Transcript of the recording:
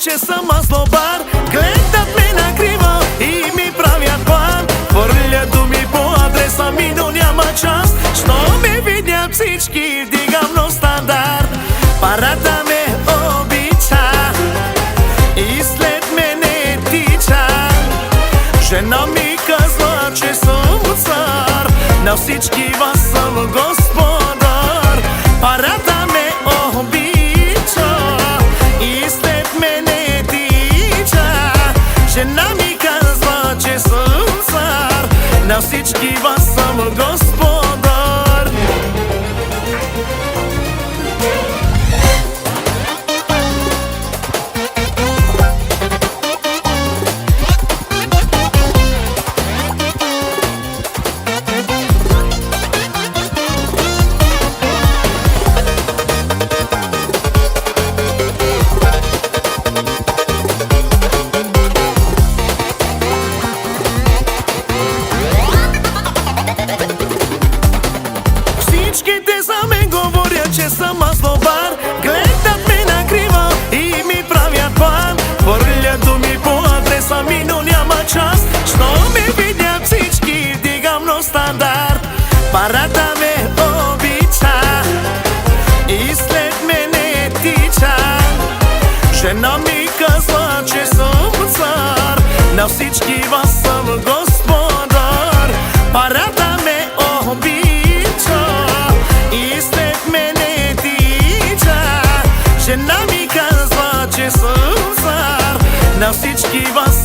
че съм аз злобар. Гледат ме накриво и ми правят план. Хвърлят думи по адреса ми, но няма част. Що ме видят всички, вдигам нов стандарт. Парата ме обича и след мене тича. Жена ми казва, че съм цар, на всички вас съм господар. Парата ме обича и след мене тича. Жена ми казва, че съм цар, на всички вас съм господар. Всичките за мен говорят, че съм аз злобар. Гледат ме накриво и ми правят план. Хвърлят думи по адреса ми, но няма част. Що ме видят всички, вдигам нов стандарт. Парата ме обича и след мене тича. Жена ми казва, че съм цар, на всички вас съм господар. Парата ме обича и след мене тича. Жена ми казва, че съм цар, на всички вас